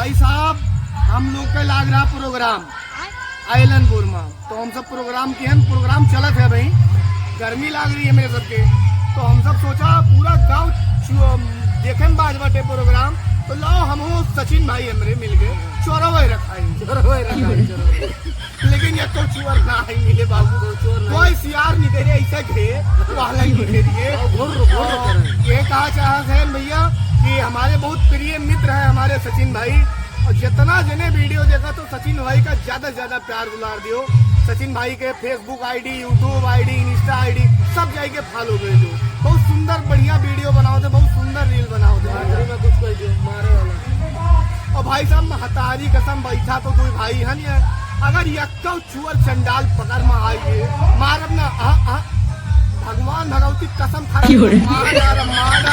भाई साहब हम लोग का लाग रहा प्रोग्राम आइलनपुर में, तो हम सब प्रोग्राम की हम प्रोग्राम चलत है भाई, गर्मी लाग रही है मेरे सबके, तो हम सब सोचा पूरा गांव देखे में बाज बटे प्रोग्राम, तो लाओ हम सचिन भाई हमरे मिल गए चोरवे रखाई लेकिन ये तो चोर ना ही मिले बाबू, कोई सियार नहीं दे रहे ऐसा घे वाला ही दे दिए। ये कहा चाहत है भैया कि हमारे बहुत प्रिय मित्र हैं हमारे सचिन भाई, और जितना जने वीडियो देखा तो सचिन भाई का ज्यादा से ज्यादा प्यार दुलार दियो। सचिन भाई के Facebook ID, YouTube ID, Insta ID सब जाके फॉलो कर दो। बहुत सुंदर बढ़िया वीडियो बनाओ थे, बहुत सुंदर रील बनाओ थे। और भाई साहब हतारी कसम बैठा तो कोई भाई है नहीं, अगर यक्का चुअर चंडाल पकड़ में आइए मारब ना भगवान भगवती कसम खा मार